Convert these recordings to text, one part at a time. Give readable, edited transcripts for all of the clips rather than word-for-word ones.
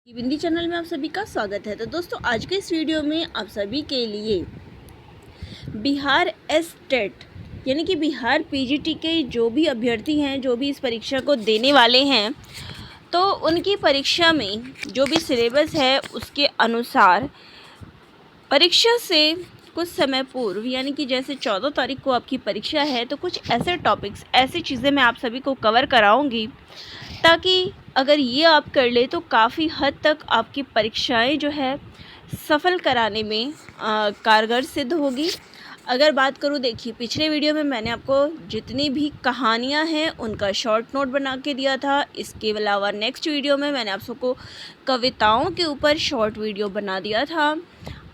बिंदी channel में आप सभी का स्वागत है। तो दोस्तों, आज के इस वीडियो में आप सभी के लिए बिहार एस-टेट यानी कि बिहार पीजीटी के जो भी अभ्यर्थी हैं, जो भी इस परीक्षा को देने वाले हैं, तो उनकी परीक्षा में जो भी सिलेबस है उसके अनुसार परीक्षा से कुछ समय पूर्व यानी कि जैसे 14 तारीख को आपकी परीक्षा है, तो कुछ ऐसे टॉपिक्स, ऐसी चीज़ें मैं आप सभी को कवर कराऊंगी ताकि अगर ये आप कर ले तो काफ़ी हद तक आपकी परीक्षाएं जो है सफल कराने में कारगर सिद्ध होगी। अगर बात करूँ, देखिए पिछले वीडियो में मैंने आपको जितनी भी कहानियां हैं उनका शॉर्ट नोट बना के दिया था। इसके अलावा नेक्स्ट वीडियो में मैंने आप सबको कविताओं के ऊपर शॉर्ट वीडियो बना दिया था।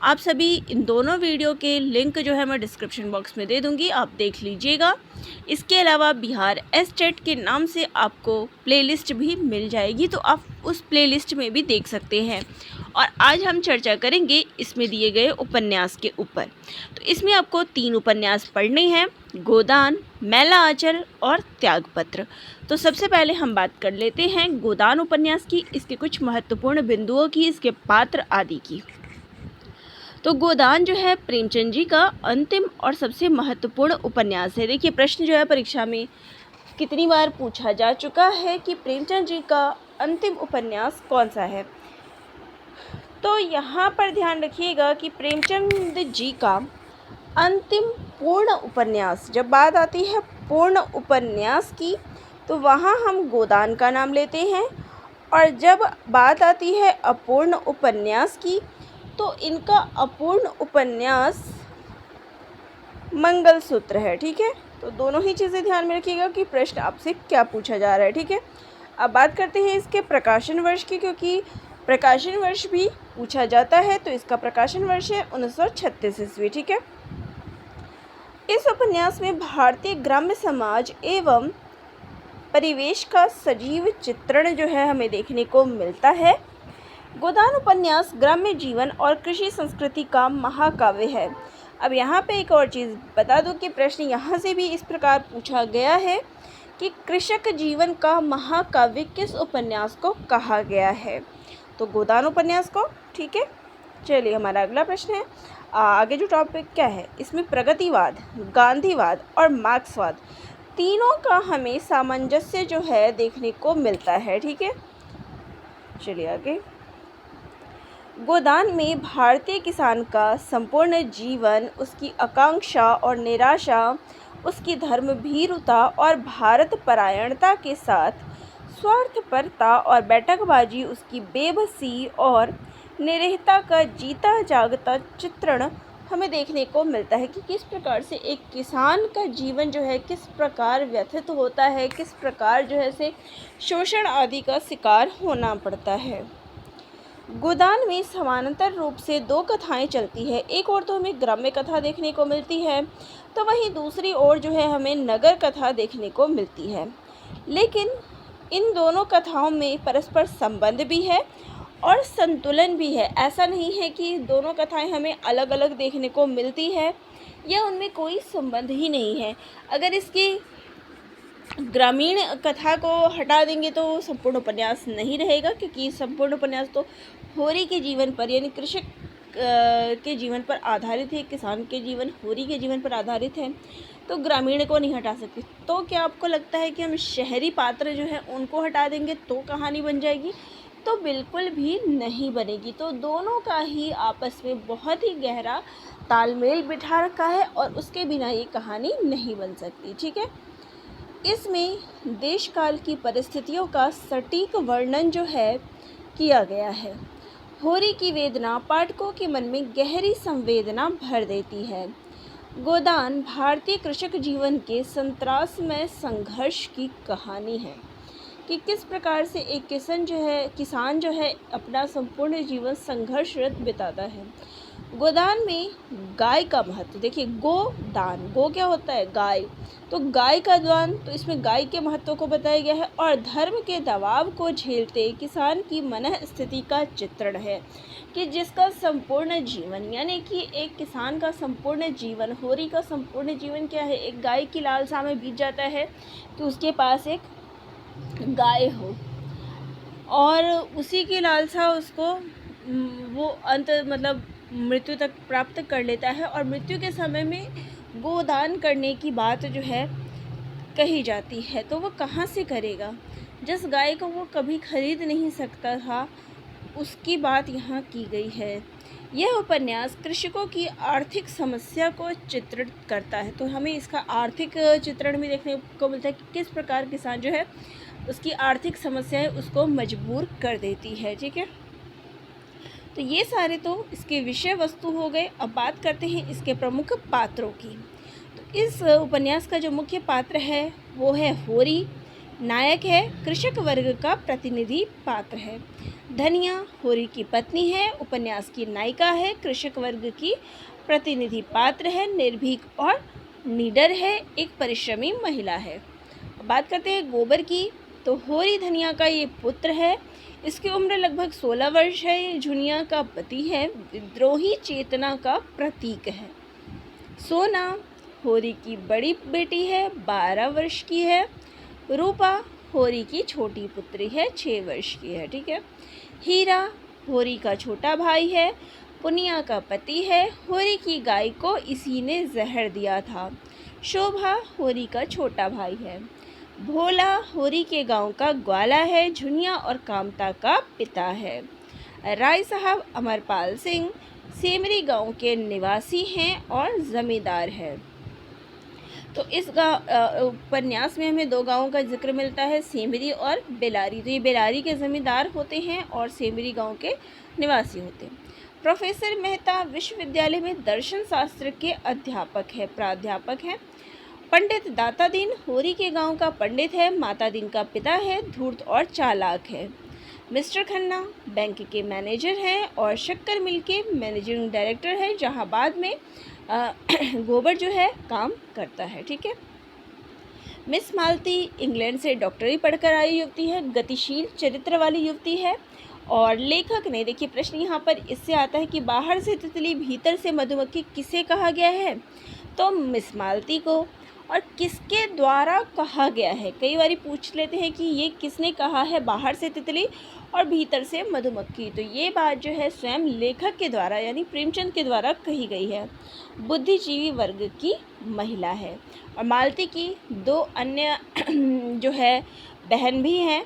आप सभी इन दोनों वीडियो के लिंक जो है मैं डिस्क्रिप्शन बॉक्स में दे दूंगी, आप देख लीजिएगा। इसके अलावा बिहार एस-टेट के नाम से आपको प्लेलिस्ट भी मिल जाएगी, तो आप उस प्लेलिस्ट में भी देख सकते हैं। और आज हम चर्चा करेंगे इसमें दिए गए उपन्यास के ऊपर। तो इसमें आपको 3 उपन्यास पढ़ने हैं: गोदान, मैला आंचल और त्यागपत्र। तो सबसे पहले हम बात कर लेते हैं गोदान उपन्यास की, इसके कुछ महत्वपूर्ण बिंदुओं की, इसके पात्र आदि की। तो गोदान जो है प्रेमचंद जी का अंतिम और सबसे महत्वपूर्ण उपन्यास है। देखिए, प्रश्न जो है परीक्षा में कितनी बार पूछा जा चुका है कि प्रेमचंद जी का अंतिम उपन्यास कौन सा है। तो यहाँ पर ध्यान रखिएगा कि प्रेमचंद जी का अंतिम पूर्ण उपन्यास, जब बात आती है पूर्ण उपन्यास की तो वहाँ हम गोदान का नाम लेते हैं, और जब बात आती है अपूर्ण उपन्यास की तो इनका अपूर्ण उपन्यास मंगलसूत्र है। ठीक है, तो दोनों ही चीज़ें ध्यान में रखिएगा कि प्रश्न आपसे क्या पूछा जा रहा है। ठीक है, अब बात करते हैं इसके प्रकाशन वर्ष की, क्योंकि प्रकाशन वर्ष भी पूछा जाता है। तो इसका प्रकाशन वर्ष है 1936 ईस्वी। ठीक है, इस उपन्यास में भारतीय ग्राम्य समाज एवं परिवेश का सजीव चित्रण जो है हमें देखने को मिलता है। गोदान उपन्यास ग्राम्य जीवन और कृषि संस्कृति का महाकाव्य है। अब यहाँ पे एक और चीज़ बता दूँ कि प्रश्न यहाँ से भी इस प्रकार पूछा गया है कि कृषक जीवन का महाकाव्य किस उपन्यास को कहा गया है। तो गोदान उपन्यास को। ठीक है, चलिए हमारा अगला प्रश्न है। आगे जो टॉपिक क्या है, इसमें प्रगतिवाद, गांधीवाद और मार्क्सवाद तीनों का हमें सामंजस्य जो है देखने को मिलता है। ठीक है, चलिए आगे। गोदान में भारतीय किसान का संपूर्ण जीवन, उसकी आकांक्षा और निराशा, उसकी धर्मभीरुता और भारत परायणता के साथ स्वार्थपरता और बैठकबाजी, उसकी बेबसी और निरीहता का जीता जागता चित्रण हमें देखने को मिलता है कि किस प्रकार से एक किसान का जीवन जो है किस प्रकार व्यथित होता है, किस प्रकार जो है से शोषण आदि का शिकार होना पड़ता है। गोदान में समानांतर रूप से 2 कथाएं चलती है। एक ओर तो हमें ग्राम्य कथा देखने को मिलती है, तो वहीं दूसरी ओर जो है हमें नगर कथा देखने को मिलती है। लेकिन इन दोनों कथाओं में परस्पर संबंध भी है और संतुलन भी है। ऐसा नहीं है कि दोनों कथाएं हमें अलग अलग देखने को मिलती है या उनमें कोई संबंध ही नहीं है। अगर इसकी ग्रामीण कथा को हटा देंगे तो संपूर्ण उपन्यास नहीं रहेगा, क्योंकि संपूर्ण उपन्यास तो होरी के जीवन पर यानी कृषक के जीवन पर आधारित है, किसान के जीवन, होरी के जीवन पर आधारित है, तो ग्रामीण को नहीं हटा सकते। तो क्या आपको लगता है कि हम शहरी पात्र जो है उनको हटा देंगे तो कहानी बन जाएगी? तो बिल्कुल भी नहीं बनेगी। तो दोनों का ही आपस में बहुत ही गहरा तालमेल बिठा रखा है और उसके बिना ये कहानी नहीं बन सकती। ठीक है, इसमें देश काल की परिस्थितियों का सटीक वर्णन जो है किया गया है। होरी की वेदना पाठकों के मन में गहरी संवेदना भर देती है। गोदान भारतीय कृषक जीवन के संत्रासमय संघर्ष की कहानी है कि किस प्रकार से एक किसान जो है अपना संपूर्ण जीवन संघर्षरत बिताता है। गोदान में गाय का महत्व देखिए। गोदान, गो क्या होता है? गाय। तो गाय का दान, तो इसमें गाय के महत्व को बताया गया है। और धर्म के दबाव को झेलते किसान की मनः स्थिति का चित्रण है कि जिसका संपूर्ण जीवन यानी कि एक किसान का संपूर्ण जीवन, होरी का संपूर्ण जीवन क्या है? एक गाय की लालसा में बीत जाता है कि उसके पास एक गाय हो। और उसी की लालसा उसको वो अंत मतलब मृत्यु तक प्राप्त कर लेता है। और मृत्यु के समय में गोदान करने की बात जो है कही जाती है, तो वो कहाँ से करेगा? जिस गाय को वो कभी खरीद नहीं सकता था, उसकी बात यहाँ की गई है। यह उपन्यास कृषकों की आर्थिक समस्या को चित्रित करता है। तो हमें इसका आर्थिक चित्रण भी देखने को मिलता है कि किस प्रकार किसान जो है उसकी आर्थिक समस्याएं उसको मजबूर कर देती है। ठीक है, तो ये सारे तो इसके विषय वस्तु हो गए। अब बात करते हैं इसके प्रमुख पात्रों की। तो इस उपन्यास का जो मुख्य पात्र है वो है होरी। नायक है, कृषक वर्ग का प्रतिनिधि पात्र है। धनिया होरी की पत्नी है, उपन्यास की नायिका है, कृषक वर्ग की प्रतिनिधि पात्र है, निर्भीक और निडर है, एक परिश्रमी महिला है। बात करते हैं गोबर की। तो होरी धनिया का ये पुत्र है, इसकी उम्र लगभग 16 वर्ष है, ये झुनिया का पति है, विद्रोही चेतना का प्रतीक है। सोना होरी की बड़ी बेटी है, 12 वर्ष की है। रूपा होरी की छोटी पुत्री है, 6 वर्ष की है। ठीक है, हीरा होरी का छोटा भाई है, पुनिया का पति है, होरी की गाय को इसी ने जहर दिया था। शोभा होरी का छोटा भाई है। भोला होरी के गांव का ग्वाला है, झुनिया और कामता का पिता है। राय साहब अमरपाल सिंह सेमरी गांव के निवासी हैं और जमींदार है। तो इस उपन्यास में हमें 2 गांवों का जिक्र मिलता है, सेमरी और बेलारी। तो ये बेलारी के ज़मींदार होते हैं और सेमरी गांव के निवासी होते हैं। प्रोफेसर मेहता विश्वविद्यालय में दर्शन शास्त्र के अध्यापक है, प्राध्यापक हैं। पंडित दाता दीन होरी के गांव का पंडित है, माता दीन का पिता है, धूर्त और चालाक है। मिस्टर खन्ना बैंक के मैनेजर हैं और शक्कर मिल के मैनेजिंग डायरेक्टर है, जहां बाद में गोबर जो है काम करता है। ठीक है, मिस मालती इंग्लैंड से डॉक्टरी पढ़कर आई युवती है, गतिशील चरित्र वाली युवती है। और लेखक ने, देखिए प्रश्न यहाँ पर इससे आता है कि बाहर से तितली भीतर से मधुमक्खी किसे कहा गया है? तो मिस मालती को। और किसके द्वारा कहा गया है? कई बार पूछ लेते हैं कि ये किसने कहा है, बाहर से तितली और भीतर से मधुमक्खी। तो ये बात जो है स्वयं लेखक के द्वारा यानी प्रेमचंद के द्वारा कही गई है। बुद्धिजीवी वर्ग की महिला है। और मालती की 2 अन्य जो है बहन भी हैं।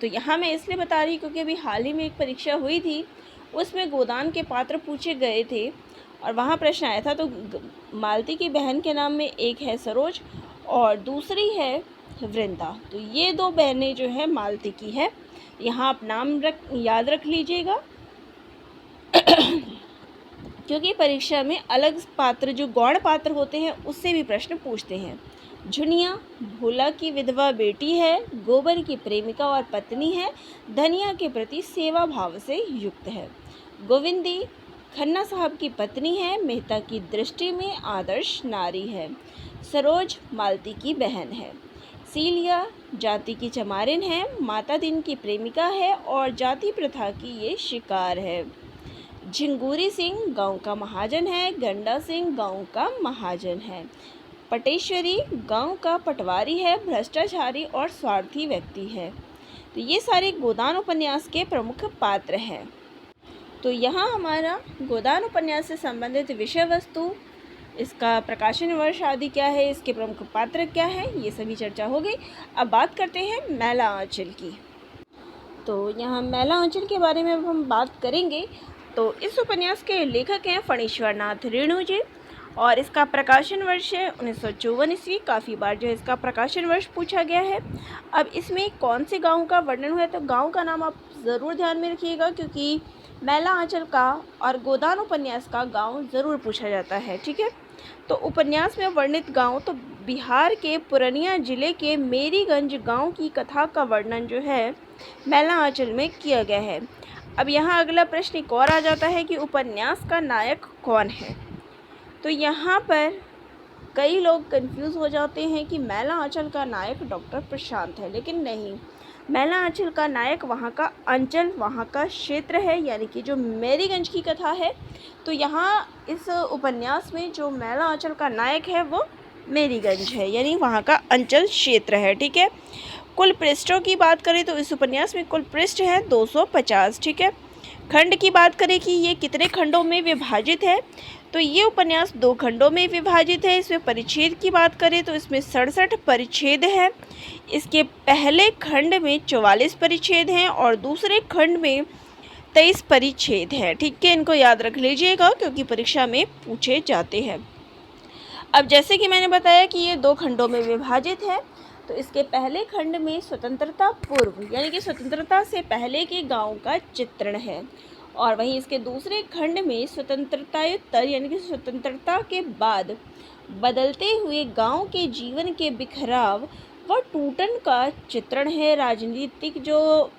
तो यहाँ मैं इसलिए बता रही क्योंकि अभी हाल ही में एक परीक्षा हुई थी, उसमें गोदान के पात्र पूछे गए थे और वहाँ प्रश्न आया था। तो मालती की बहन के नाम में एक है सरोज और दूसरी है वृंदा। तो ये 2 बहनें जो है मालती की है। यहाँ आप नाम याद रख लीजिएगा क्योंकि परीक्षा में अलग पात्र जो गौण पात्र होते हैं उससे भी प्रश्न पूछते हैं। झुनिया भोला की विधवा बेटी है, गोबर की प्रेमिका और पत्नी है, धनिया के प्रति सेवा भाव से युक्त है। गोविंदी खन्ना साहब की पत्नी है, मेहता की दृष्टि में आदर्श नारी है। सरोज मालती की बहन है। सीलिया जाति की चमारिन है, माता दीन की प्रेमिका है और जाति प्रथा की ये शिकार है। झिंगूरी सिंह गांव का महाजन है, गंडा सिंह गांव का महाजन है। पटेश्वरी गांव का पटवारी है, भ्रष्टाचारी और स्वार्थी व्यक्ति है। तो ये सारे गोदान उपन्यास के प्रमुख पात्र हैं। तो यहाँ हमारा गोदान उपन्यास से संबंधित विषय वस्तु, इसका प्रकाशन वर्ष आदि क्या है, इसके प्रमुख पात्र क्या है, ये सभी चर्चा हो गई। अब बात करते हैं मैला आंचल की। तो यहाँ मैला आंचल के बारे में अब हम बात करेंगे। तो इस उपन्यास के लेखक हैं फणीश्वर नाथ रेणु जी और इसका प्रकाशन वर्ष है 1954 ईस्वी। काफ़ी बार जो है इसका प्रकाशन वर्ष पूछा गया है। अब इसमें कौन से गांव का वर्णन हुआ है, तो गांव का नाम आप ज़रूर ध्यान में रखिएगा क्योंकि मैला आंचल का और गोदान उपन्यास का गांव ज़रूर पूछा जाता है। ठीक है, तो उपन्यास में वर्णित गांव तो बिहार के पूर्णिया जिले के मेरीगंज गांव की कथा का वर्णन जो है मैला आंचल में किया गया है। अब यहाँ अगला प्रश्न एक और आ जाता है कि उपन्यास का नायक कौन है। तो यहाँ पर कई लोग कंफ्यूज हो जाते हैं कि मैला आंचल का नायक डॉक्टर प्रशांत है, लेकिन नहीं, मैला आंचल का नायक वहाँ का अंचल, वहाँ का क्षेत्र है, यानी कि जो मेरीगंज की कथा है। तो यहाँ इस उपन्यास में जो मैला आंचल का नायक है वो मेरीगंज है, यानी वहाँ का अंचल क्षेत्र है। ठीक है, कुल पृष्ठों की बात करें तो इस उपन्यास में कुल पृष्ठ हैं 250। ठीक है। खंड की बात करें कि ये कितने खंडों में विभाजित है, तो ये उपन्यास 2 खंडों में विभाजित है। इसमें परिच्छेद की बात करें तो इसमें 67 परिच्छेद हैं। इसके पहले खंड में 44 परिच्छेद हैं और दूसरे खंड में 23 परिच्छेद हैं। ठीक है, इनको याद रख लीजिएगा क्योंकि परीक्षा में पूछे जाते हैं। अब जैसे कि मैंने बताया कि ये 2 खंडों में विभाजित है, तो इसके पहले खंड में स्वतंत्रता पूर्व यानी कि स्वतंत्रता से पहले के गांव का चित्रण है, और वहीं इसके दूसरे खंड में स्वतंत्रतायुत्तर यानी कि स्वतंत्रता के बाद बदलते हुए गांव के जीवन के बिखराव व टूटन का चित्रण है। राजनीतिक जो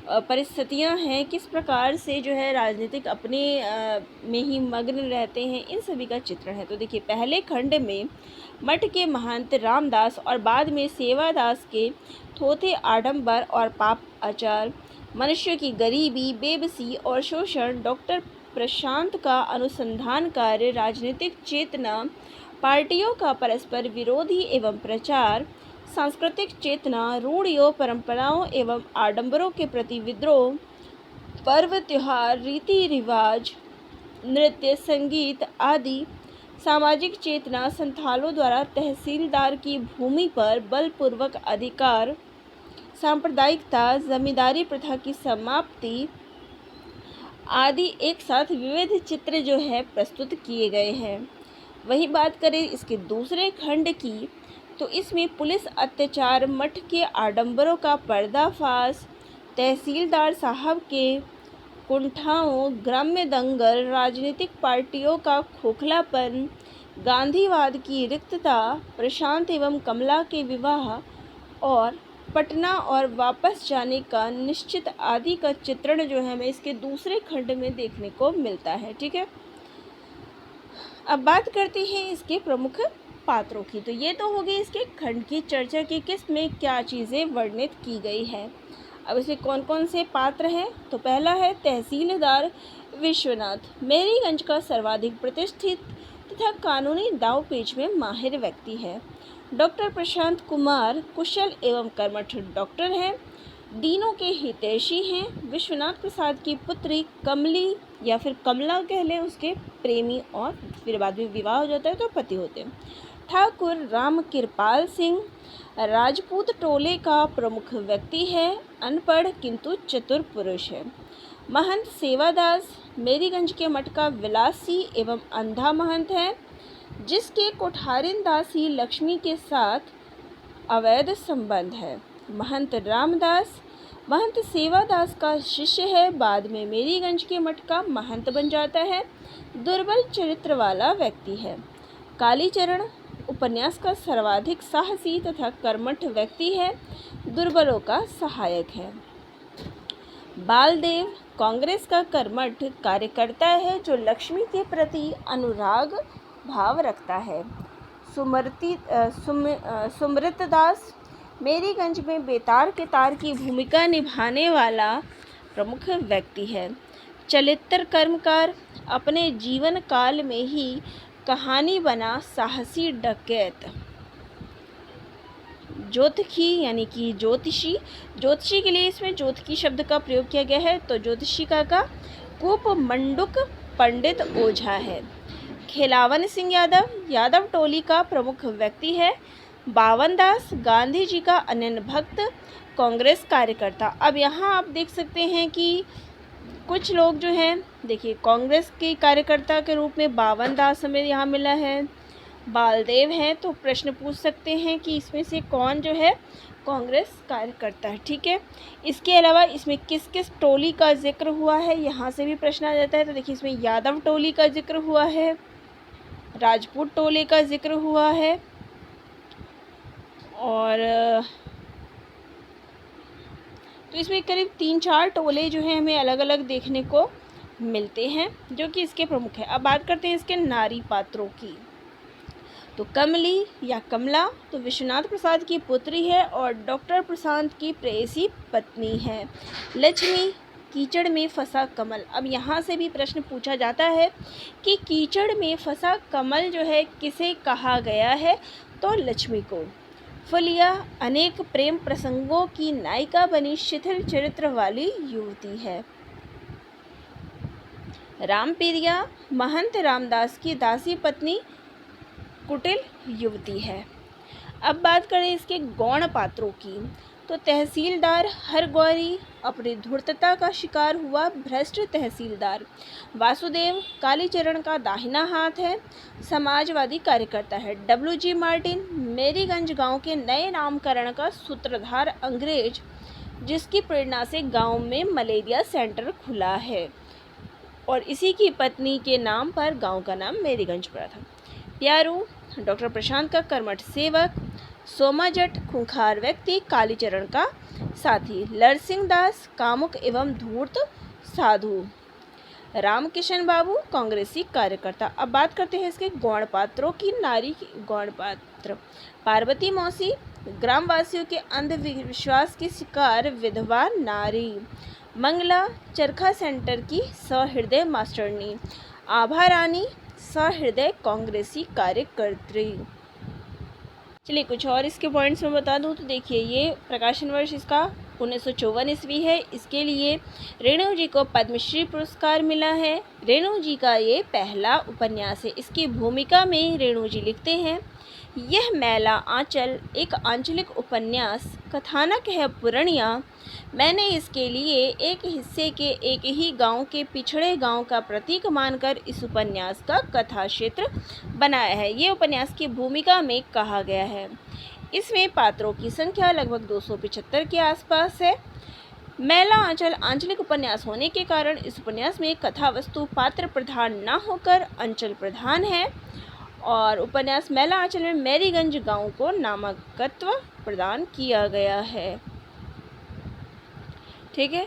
परिस्थितियां हैं, किस प्रकार से जो है राजनीतिक अपने में ही मग्न रहते हैं, इन सभी का चित्रण है। तो देखिए, पहले खंड में मठ के महंत रामदास और बाद में सेवादास के थोथे आडंबर और पाप आचार, मनुष्य की गरीबी, बेबसी और शोषण, डॉक्टर प्रशांत का अनुसंधान कार्य, राजनीतिक चेतना, पार्टियों का परस्पर विरोधी एवं प्रचार, सांस्कृतिक चेतना, रूढ़ियों, परंपराओं एवं आडंबरों के प्रति विद्रोह, पर्व त्योहार, रीति रिवाज, नृत्य, संगीत आदि, सामाजिक चेतना, संथालों द्वारा तहसीलदार की भूमि पर बलपूर्वक अधिकार, सांप्रदायिकता, जमींदारी प्रथा की समाप्ति आदि एक साथ विविध चित्र जो है प्रस्तुत किए गए हैं। वही बात करें इसके दूसरे खंड की, तो इसमें पुलिस अत्याचार, मठ के आडंबरों का पर्दाफाश, तहसीलदार साहब के कुंठाओं, ग्राम्य दंगल, राजनीतिक पार्टियों का खोखलापन, गांधीवाद की रिक्तता, प्रशांत एवं कमला के विवाह और पटना और वापस जाने का निश्चित आदि का चित्रण जो है हमें इसके दूसरे खंड में देखने को मिलता है। ठीक है। अब बात करते हैं इसके प्रमुख पात्रों की। तो ये तो हो गई इसके खंड की चर्चा की किस में क्या चीज़ें वर्णित की गई है। अब इसमें कौन कौन से पात्र हैं, तो पहला है तहसीलदार विश्वनाथ, मेरीगंज का सर्वाधिक प्रतिष्ठित तथा कानूनी दावपेच में माहिर व्यक्ति है। डॉक्टर प्रशांत कुमार कुशल एवं कर्मठ डॉक्टर हैं, डीनों के हितैषी हैं। विश्वनाथ प्रसाद की पुत्री कमली या फिर कमला कह लें, उसके प्रेमी और फिर बाद में विवाह हो जाता है तो पति होते हैं। ठाकुर राम कृपाल सिंह राजपूत टोले का प्रमुख व्यक्ति है, अनपढ़ किंतु चतुर पुरुष है। महंत सेवादास मेरीगंज के मठ का विलासी एवं अंधा महंत है, जिसके कोठारिन दासी लक्ष्मी के साथ अवैध संबंध है। महंत रामदास महंत सेवादास का शिष्य है, बाद में मेरीगंज के मठ का महंत बन जाता है, दुर्बल चरित्र वाला व्यक्ति है। कालीचरण उपन्यास का सर्वाधिक साहसी तथा कर्मठ व्यक्ति है, दुर्बलों का सहायक है। बालदेव कांग्रेस का कर्मठ कार्यकर्ता है, जो लक्ष्मी के प्रति अनुराग भाव रखता है। सुमृत दास मेरीगंज में बेतार के तार की भूमिका निभाने वाला प्रमुख व्यक्ति है। चलित्र कर्मकार अपने जीवन काल में ही कहानी बना साहसी डकैत। ज्योतिषी यानी कि ज्योतिषी के लिए इसमें ज्योतिषी शब्द का प्रयोग किया गया है, तो ज्योतिषी का कूप मंडुक पंडित ओझा है। खेलावन सिंह यादव टोली का प्रमुख व्यक्ति है। बावन दास गांधी जी का अनन्य भक्त, कांग्रेस कार्यकर्ता। अब यहाँ आप देख सकते हैं कि कुछ लोग जो हैं, देखिए कांग्रेस के कार्यकर्ता के रूप में बावन दास हमें यहाँ मिला है, बालदेव हैं, तो प्रश्न पूछ सकते हैं कि इसमें से कौन जो है कांग्रेस कार्यकर्ता है। ठीक है। इसके अलावा इसमें किस किस टोली का जिक्र हुआ है, यहाँ से भी प्रश्न आ जाता है। तो देखिए इसमें यादव टोली का जिक्र हुआ है, राजपूत टोले का जिक्र हुआ है, और तो इसमें करीब 3-4 टोले जो हैं हमें अलग अलग देखने को मिलते हैं, जो कि इसके प्रमुख हैं। अब बात करते हैं इसके नारी पात्रों की। तो कमली या कमला तो विश्वनाथ प्रसाद की पुत्री है और डॉक्टर प्रशांत की प्रेयसी पत्नी है। लक्ष्मी कीचड़ में फंसा कमल। अब यहाँ से भी प्रश्न पूछा जाता है कि कीचड़ में फंसा कमल जो है किसे कहा गया है, तो लक्ष्मी को। फुलिया अनेक प्रेम प्रसंगों की नायिका बनी शिथिल चरित्र वाली युवती है। रामप्रिया महंत रामदास की दासी पत्नी कुटिल युवती है। अब बात करें इसके गौण पात्रों की, तो तहसीलदार हरगौरी अपनी धूर्तता का शिकार हुआ भ्रष्ट तहसीलदार। वासुदेव कालीचरण का दाहिना हाथ है, समाजवादी कार्यकर्ता है। डब्ल्यू.जी. मार्टिन मेरीगंज गांव के नए नामकरण का सूत्रधार अंग्रेज, जिसकी प्रेरणा से गांव में मलेरिया सेंटर खुला है और इसी की पत्नी के नाम पर गांव का नाम मेरीगंज पड़ा था। प्यारू डॉक्टर प्रशांत का कर्मठ सेवक। सोमाजट खूंखार व्यक्ति, कालीचरण का साथी। लरसिंह दास कामुक एवं धूर्त साधु। रामकिशन बाबू कांग्रेसी कार्यकर्ता। अब बात करते हैं इसके गौण पात्रों की। नारी की गौण पात्र, पार्वती मौसी ग्रामवासियों के अंधविश्वास की शिकार विधवा नारी। मंगला चरखा सेंटर की सहृदय मास्टरनी। आभा रानी सहृदय कांग्रेसी कार्यकर्त्री। चलिए कुछ और इसके पॉइंट्स में बता दूं तो देखिए, ये प्रकाशन वर्ष इसका 1954 ईस्वी है। इसके लिए रेणु जी को पद्मश्री पुरस्कार मिला है। रेणु जी का ये पहला उपन्यास है। इसकी भूमिका में रेणु जी लिखते हैं, यह मैला आंचल एक आंचलिक उपन्यास कथानक है पुरणिया। मैंने इसके लिए एक हिस्से के एक ही गांव के पिछड़े गांव का प्रतीक मानकर इस उपन्यास का कथा क्षेत्र बनाया है। ये उपन्यास की भूमिका में कहा गया है। इसमें पात्रों की संख्या लगभग 275 के आसपास है। मैला आंचल आंचलिक उपन्यास होने के कारण इस उपन्यास में कथा वस्तु पात्र प्रधान न होकर अंचल प्रधान है और उपन्यास मैला आंचल में मेरीगंज गांव को नामकत्व प्रदान किया गया है। ठीक है,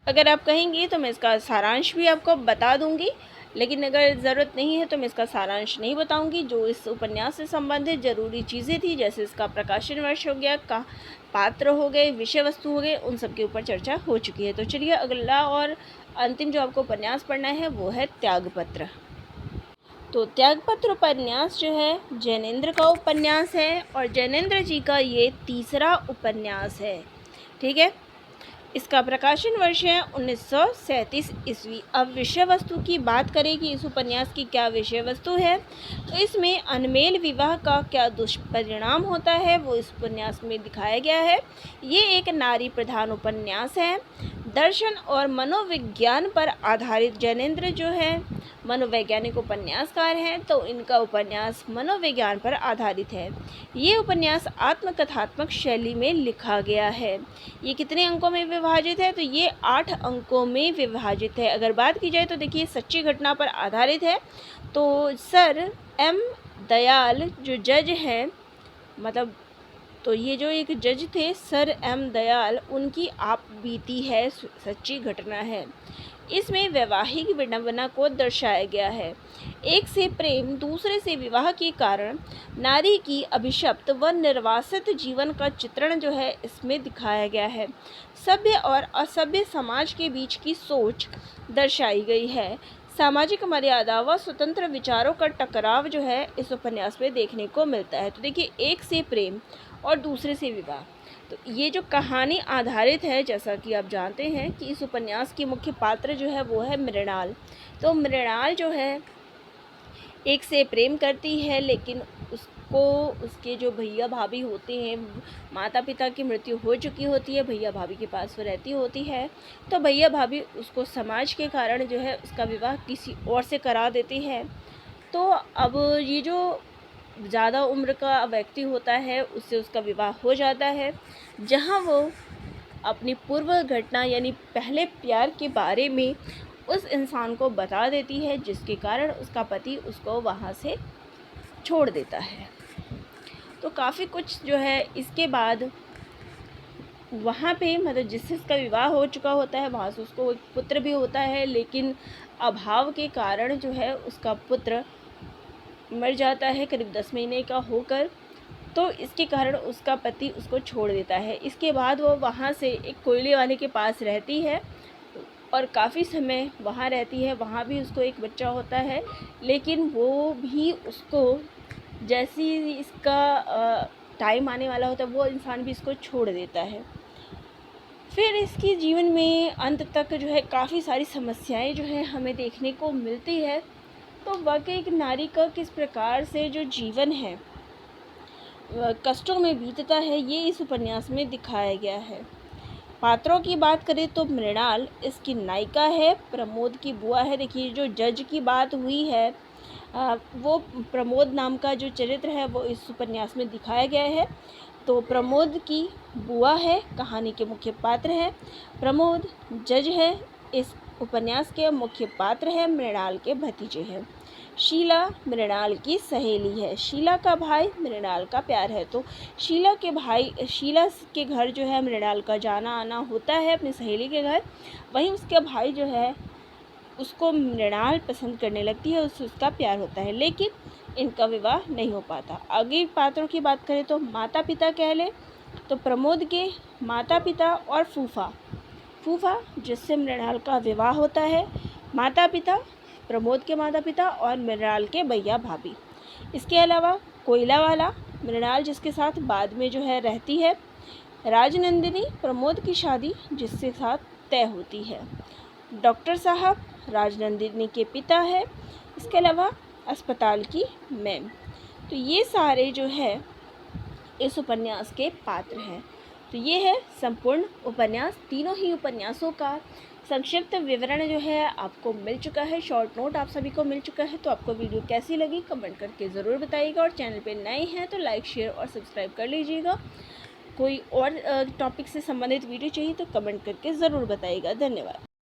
अगर आप कहेंगी तो मैं इसका सारांश भी आपको बता दूंगी, लेकिन अगर ज़रूरत नहीं है तो मैं इसका सारांश नहीं बताऊंगी। जो इस उपन्यास से संबंधित जरूरी चीज़ें थी, जैसे इसका प्रकाशन वर्ष हो गया, का पात्र हो गए, विषय वस्तु हो गए, उन सब के ऊपर चर्चा हो चुकी है। तो चलिए अगला और अंतिम जो आपको उपन्यास पढ़ना है वो है त्यागपत्र। तो त्यागपत्र उपन्यास जो है जैनेन्द्र का उपन्यास है और जैनेन्द्र जी का ये तीसरा उपन्यास है। ठीक है, इसका प्रकाशन वर्ष है 1937 ईस्वी। अब विषय वस्तु की बात करें कि इस उपन्यास की क्या विषय वस्तु है, तो इसमें अनमेल विवाह का क्या दुष्परिणाम होता है वो इस उपन्यास में दिखाया गया है। ये एक नारी प्रधान उपन्यास है। दर्शन और मनोविज्ञान पर आधारित जैनेन्द्र जो है मनोवैज्ञानिक उपन्यासकार हैं, तो इनका उपन्यास मनोविज्ञान पर आधारित है। ये उपन्यास आत्मकथात्मक शैली में लिखा गया है। ये कितने अंकों में विभाजित है, तो ये 8 अंकों में विभाजित है। अगर बात की जाए तो देखिए सच्ची घटना पर आधारित है। तो सर एम दयाल जो जज हैं, मतलब तो ये जो एक जज थे सर एम दयाल, उनकी आप बीती है, सच्ची घटना है। इसमें वैवाहिक विडंबना को दर्शाया गया है। एक से प्रेम, दूसरे से विवाह के कारण नारी की अभिशप्त व निर्वासित जीवन का चित्रण जो है इसमें दिखाया गया है। सभ्य और असभ्य समाज के बीच की सोच दर्शाई गई है। सामाजिक मर्यादा व स्वतंत्र विचारों का टकराव जो है इस उपन्यास में देखने को मिलता है। तो देखिए, एक से प्रेम और दूसरे से विवाह, तो ये जो कहानी आधारित है, जैसा कि आप जानते हैं कि इस उपन्यास की मुख्य पात्र जो है वो है मृणाल। तो मृणाल जो है एक से प्रेम करती है, लेकिन उसको उसके जो भैया भाभी होते हैं, माता पिता की मृत्यु हो चुकी होती है, भैया भाभी के पास वो रहती होती है। तो भैया भाभी उसको समाज के कारण जो है उसका विवाह किसी और से करा देती है। तो अब ये जो ज़्यादा उम्र का व्यक्ति होता है उससे उसका विवाह हो जाता है, जहाँ वो अपनी पूर्व घटना यानी पहले प्यार के बारे में उस इंसान को बता देती है, जिसके कारण उसका पति उसको वहाँ से छोड़ देता है। तो काफ़ी कुछ जो है इसके बाद वहाँ पे, मतलब जिससे उसका विवाह हो चुका होता है, वहाँ से उसको एक पुत्र भी होता है, लेकिन अभाव के कारण जो है उसका पुत्र मर जाता है करीब 10 महीने का होकर। तो इसके कारण उसका पति उसको छोड़ देता है। इसके बाद वो वहाँ से एक कोयले वाले के पास रहती है और काफ़ी समय वहाँ रहती है। वहाँ भी उसको एक बच्चा होता है, लेकिन वो भी उसको जैसे ही इसका टाइम आने वाला होता है वो इंसान भी इसको छोड़ देता है। फिर इसके जीवन में अंत तक जो है काफ़ी सारी समस्याएं जो है हमें देखने को मिलती है। तो वाकई एक नारी का किस प्रकार से जो जीवन है कष्टों में बीतता है, ये इस उपन्यास में दिखाया गया है। पात्रों की बात करें तो मृणाल इसकी नायिका है, प्रमोद की बुआ है। देखिए जो जज की बात हुई है वो प्रमोद नाम का जो चरित्र है वो इस उपन्यास में दिखाया गया है। तो प्रमोद की बुआ है, कहानी के मुख्य पात्र है। प्रमोद जज है, इस उपन्यास के मुख्य पात्र है, मृणाल के भतीजे हैं। शीला मृणाल की सहेली है, शीला का भाई मृणाल का प्यार है। तो शीला के घर जो है मृणाल का जाना आना होता है अपनी सहेली के घर। वहीं उसके भाई जो है उसको मृणाल पसंद करने लगती है, उससे उसका प्यार होता है, लेकिन इनका विवाह नहीं हो पाता। आगे पात्रों की बात करें तो माता पिता कह ले तो प्रमोद के माता पिता और फूफा जिससे मृणाल का विवाह होता है, माता पिता प्रमोद के माता पिता और मृणाल के भैया भाभी। इसके अलावा कोयला वाला मृणाल जिसके साथ बाद में जो है रहती है, राजनंदिनी प्रमोद की शादी जिसके साथ तय होती है, डॉक्टर साहब राजनंदिनी के पिता है, इसके अलावा अस्पताल की मैम। तो ये सारे जो है इस उपन्यास के पात्र हैं। तो ये है संपूर्ण उपन्यास। तीनों ही उपन्यासों का संक्षिप्त विवरण जो है आपको मिल चुका है, शॉर्ट नोट आप सभी को मिल चुका है। तो आपको वीडियो कैसी लगी कमेंट करके ज़रूर बताइएगा, और चैनल पे नए हैं तो लाइक शेयर और सब्सक्राइब कर लीजिएगा। कोई और टॉपिक से संबंधित वीडियो चाहिए तो कमेंट करके ज़रूर बताइएगा। धन्यवाद।